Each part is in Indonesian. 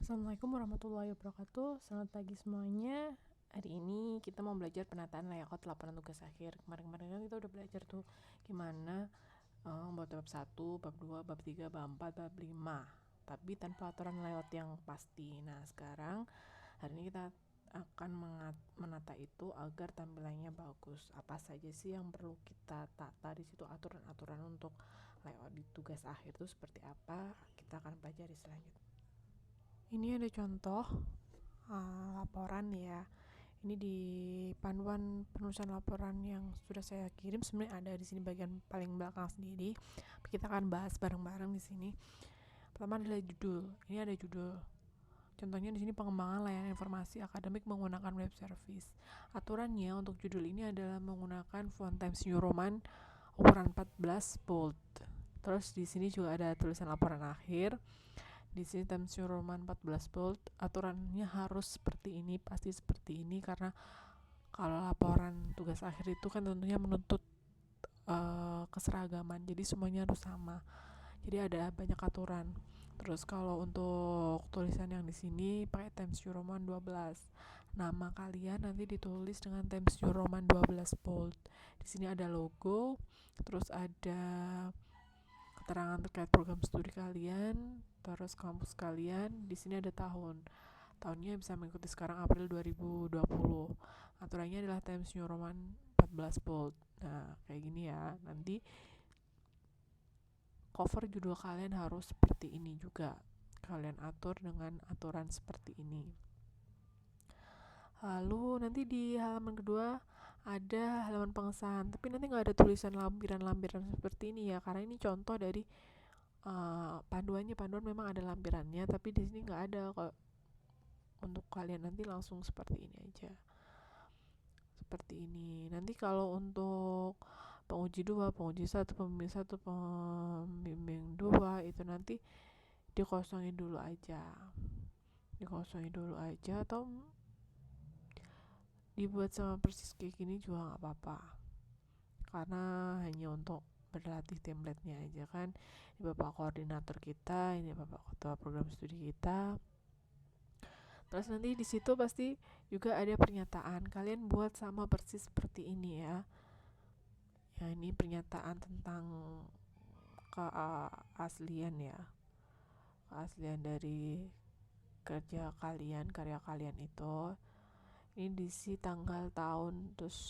Assalamualaikum warahmatullahi wabarakatuh. Selamat pagi semuanya. Hari ini kita mau belajar penataan layout laporan tugas akhir. Kemarin-kemarin kan kita udah belajar tuh gimana buat bab 1, bab 2, bab 3, bab 4, bab 5. Tapi tanpa aturan layout yang pasti. Nah, sekarang hari ini kita akan menata itu agar tampilannya bagus. Apa saja sih yang perlu kita tata di situ, aturan-aturan untuk layout di tugas akhir itu seperti apa? Kita akan pelajari selanjutnya. Ini ada contoh laporan ya. Ini di panduan penulisan laporan yang sudah saya kirim, sebenarnya ada di sini bagian paling belakang sendiri. Kita akan bahas bareng-bareng di sini. Pertama adalah judul. Ini ada judul. Contohnya di sini pengembangan layanan informasi akademik menggunakan web service. Aturannya untuk judul ini adalah menggunakan font Times New Roman ukuran 14 bold. Terus di sini juga ada tulisan laporan akhir. Di sini Times New Roman 14 bold. Aturannya harus seperti ini, pasti seperti ini, karena kalau laporan tugas akhir itu kan tentunya menuntut keseragaman, jadi semuanya harus sama, jadi ada banyak aturan. Terus kalau untuk tulisan yang di sini pakai Times New Roman 12, nama kalian nanti ditulis dengan Times New Roman 12 bold. Di sini ada logo, terus ada keterangan terkait program studi kalian, terus kampus kalian. Di sini ada tahunnya bisa mengikuti sekarang April 2020. Aturannya adalah Times New Roman 14 bold. Nah, kayak gini ya. Nanti cover judul kalian harus seperti ini juga. Kalian atur dengan aturan seperti ini. Lalu nanti di halaman kedua ada halaman pengesahan, tapi nanti nggak ada tulisan lampiran-lampiran seperti ini ya, karena ini contoh dari panduan memang ada lampirannya, tapi di sini nggak ada. Kok untuk kalian nanti langsung seperti ini aja, seperti ini. Nanti kalau untuk penguji 2, penguji 1, pembimbing 1, pembimbing 2 itu nanti dikosongin dulu aja atau dibuat sama persis kayak gini juga nggak apa-apa, karena hanya untuk berlatih template-nya aja kan. Ini bapak koordinator kita, ini bapak ketua program studi kita. Terus nanti di situ pasti juga ada pernyataan, kalian buat sama persis seperti ini ya. Ya, ini pernyataan tentang keaslian ya, keaslian dari karya kalian itu. Ini diisi tanggal, tahun, terus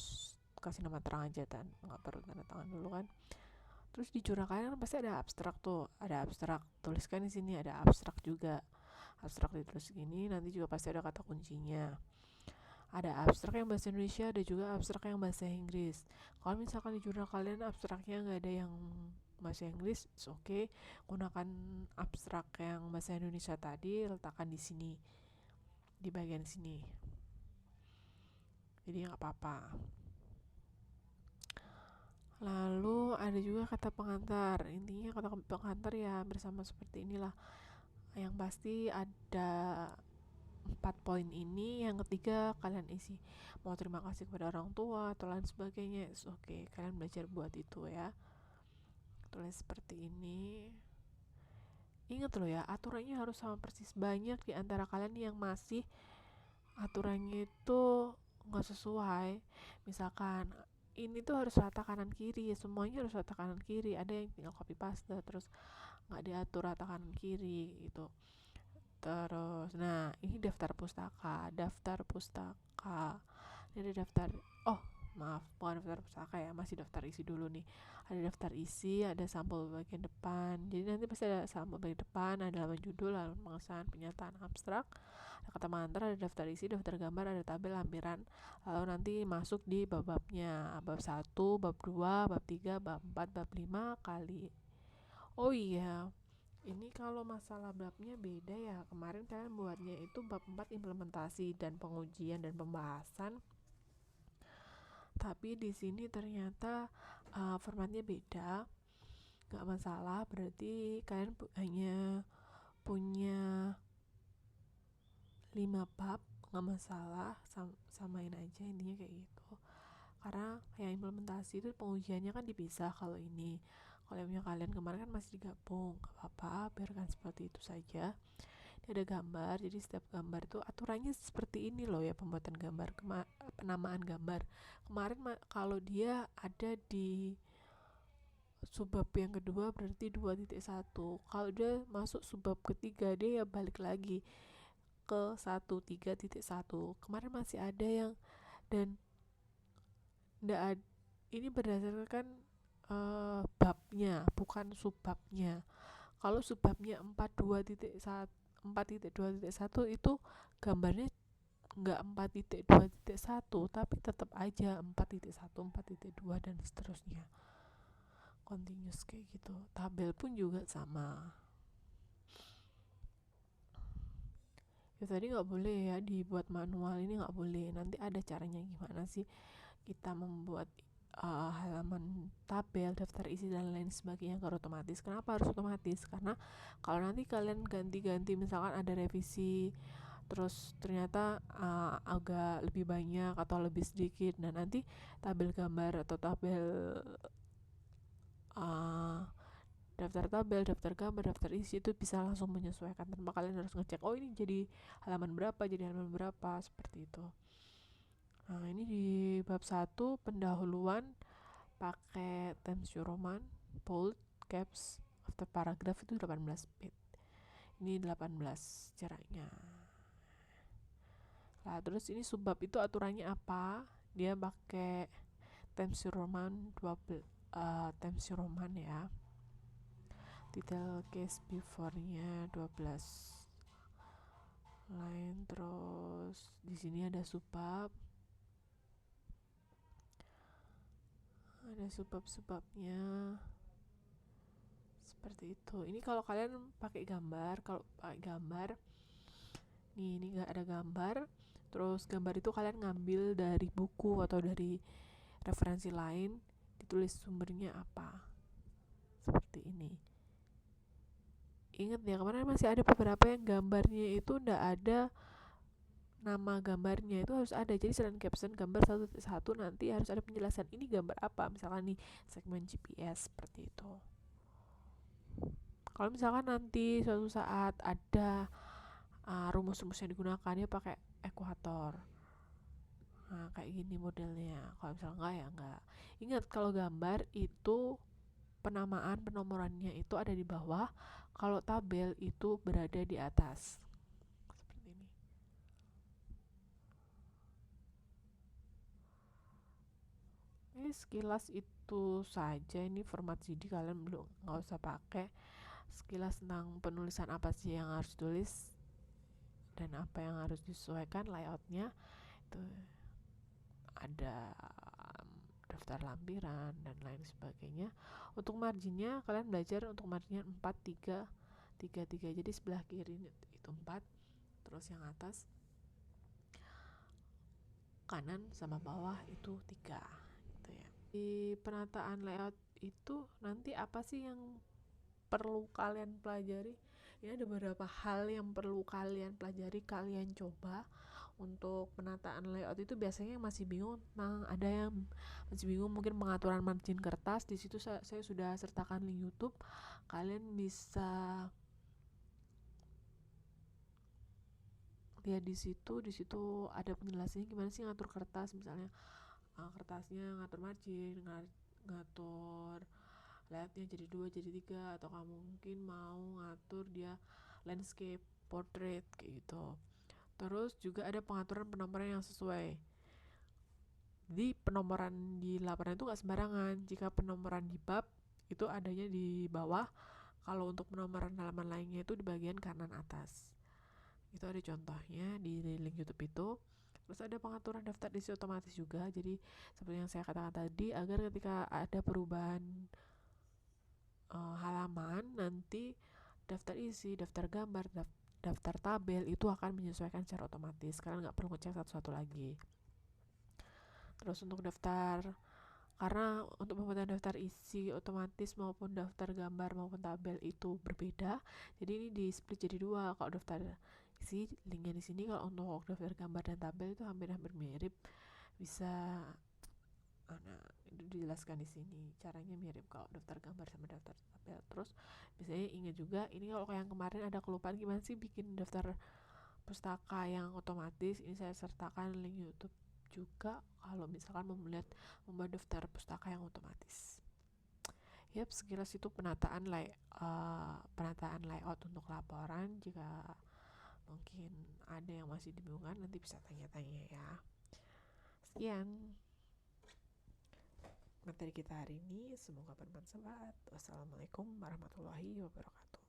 kasih nama terang aja, nggak perlu tanda tangan dulu kan. Terus di jurnal kalian pasti ada abstrak tuh, ada abstrak, tuliskan di sini ada abstrak juga. Abstrak ditulis gini, nanti juga pasti ada kata kuncinya. Ada abstrak yang bahasa Indonesia, ada juga abstrak yang bahasa Inggris. Kalau misalkan di jurnal kalian abstraknya nggak ada yang bahasa Inggris, oke, gunakan abstrak yang bahasa Indonesia tadi, letakkan di sini, di bagian sini. Jadi nggak apa-apa. Lalu ada juga kata pengantar. Intinya kata pengantar ya bersama seperti inilah. Yang pasti ada 4 poin ini. Yang ketiga kalian isi mau terima kasih kepada orang tua atau lain sebagainya. Oke, kalian belajar buat itu ya. Tulis seperti ini. Ingat loh ya, aturannya harus sama persis. Banyak di antara kalian yang masih aturannya itu nggak sesuai. Misalkan ini tuh harus rata kanan kiri, semuanya harus rata kanan kiri. Ada yang tinggal copy paste terus nggak diatur rata kanan kiri gitu. Terus nah ini daftar pustaka. Ini ada daftar, oh maaf, bukan daftar pustaka ya, masih daftar isi dulu nih. Ada daftar isi, ada sampul bagian depan. Jadi nanti pasti ada sampul bagian depan, ada halaman judul, halaman pengesahan, pernyataan abstrak, ada kata pengantar, ada daftar isi, daftar gambar, ada tabel, lampiran. Lalu nanti masuk di bab-babnya, bab 1, bab 2, bab 3, bab 4, bab 5 kali. Oh iya, ini kalau masalah babnya beda ya. Kemarin kalian buatnya itu bab 4 implementasi dan pengujian dan pembahasan. Tapi di sini ternyata formatnya beda. Gak masalah, berarti kalian hanya punya 5 bab, gak masalah, samain aja intinya kayak gitu. Karena kayak implementasi itu pengujiannya kan dipisah. Kalau yang punya kalian kemarin kan masih digabung, gak apa-apa, biarkan seperti itu saja. Ini ada gambar, jadi setiap gambar itu aturannya seperti ini loh ya, pembuatan gambar, penamaan gambar. Kemarin kalau dia ada di subbab yang kedua berarti 2.1. Kalau dia masuk subbab ketiga, dia ya balik lagi ke 1.3.1. Kemarin masih ada yang, dan ndak ada, ini berdasarkan babnya, bukan subbabnya. Kalau subbabnya 4.2.1 itu gambarnya nggak 4.2.1, tapi tetap aja 4.1, 4.2 dan seterusnya, continuous kayak gitu. Tabel pun juga sama. Ya tadi nggak boleh ya dibuat manual, ini nggak boleh. Nanti ada caranya gimana sih kita membuat halaman tabel, daftar isi dan lain sebagainya agar otomatis. Kenapa harus otomatis? Karena kalau nanti kalian ganti-ganti, misalkan ada revisi terus ternyata agak lebih banyak atau lebih sedikit, nah nanti tabel gambar atau tabel daftar tabel, daftar gambar, daftar isi itu bisa langsung menyesuaikan tanpa kalian harus ngecek, oh ini jadi halaman berapa, jadi halaman berapa, seperti itu. Nah ini di bab 1 pendahuluan pakai Times New Roman, bold, caps, after paragraph itu 18 bit. Ini 18 caranya. Nah terus ini subbab itu aturannya apa? Dia pakai Times New Roman 12, Times New Roman ya. Detail case before-nya 12 line. Terus di sini ada subbab, ada subbab-subbabnya seperti itu. Ini kalau kalian pakai gambar, kalau pakai gambar nih, ini nggak ada gambar, terus gambar itu kalian ngambil dari buku atau dari referensi lain, ditulis sumbernya apa, seperti ini. Ingat ya, kemarin masih ada beberapa yang gambarnya itu nggak ada nama gambarnya, itu harus ada. Jadi selain caption gambar 1.1 nanti harus ada penjelasan ini gambar apa, misalkan nih segmen GPS, seperti itu. Kalau misalkan nanti suatu saat ada rumus-rumus yang digunakan, dia pakai ekuator, nah kayak gini modelnya. Kalau misalnya enggak ya enggak. Ingat kalau gambar itu penamaan penomorannya itu ada di bawah, kalau tabel itu berada di atas, seperti ini. Ini sekilas itu saja, ini format CD kalian belum, nggak usah pakai. Sekilas tentang penulisan apa sih yang harus tulis dan apa yang harus disesuaikan layoutnya, itu ada daftar lampiran dan lain sebagainya. Untuk marginnya kalian belajar untuk marginnya 4, 3, 3, 3. Jadi sebelah kiri itu 4, terus yang atas kanan sama bawah itu 3 gitu ya. Di penataan layout itu nanti apa sih yang perlu kalian pelajari? Ini ada beberapa hal yang perlu kalian pelajari, kalian coba. Untuk penataan layout itu biasanya masih bingung tentang, ada yang masih bingung mungkin pengaturan margin kertas. Di situ saya sudah sertakan link YouTube, kalian bisa lihat di situ. Di situ ada penjelasannya gimana sih ngatur kertas, misalnya kertasnya ngatur margin, ngatur layoutnya jadi 2 jadi 3, atau kamu mungkin mau ngatur dia landscape, portrait kayak gitu. Terus juga ada pengaturan penomoran yang sesuai. Jadi penomoran di laporan itu gak sembarangan. Jika penomoran di bab itu adanya di bawah, kalau untuk penomoran halaman lainnya itu di bagian kanan atas. Itu ada contohnya di link YouTube itu. Terus ada pengaturan daftar isi otomatis juga. Jadi seperti yang saya katakan tadi, agar ketika ada perubahan halaman, nanti daftar isi, daftar gambar, daftar tabel itu akan menyesuaikan secara otomatis. Kalian nggak perlu ngecek satu-satu lagi. Terus untuk daftar, karena untuk pembuatan daftar isi otomatis maupun daftar gambar maupun tabel itu berbeda, jadi ini di split jadi 2. Kalau daftar isi linknya di sini, kalau untuk daftar gambar dan tabel itu hampir mirip, bisa Nah, itu dijelaskan di sini. Caranya mirip kalau daftar gambar sama daftar tabel. Terus biasanya ingat juga, ini kalau kayak yang kemarin ada kelupaan gimana sih bikin daftar pustaka yang otomatis. Ini saya sertakan link YouTube juga kalau misalkan mau melihat membuat daftar pustaka yang otomatis. Yap, sekilas itu penataan layout untuk laporan. Jika mungkin ada yang masih dibingungkan, nanti bisa tanya-tanya ya. Sekian materi kita hari ini, semoga bermanfaat. Wassalamualaikum warahmatullahi wabarakatuh.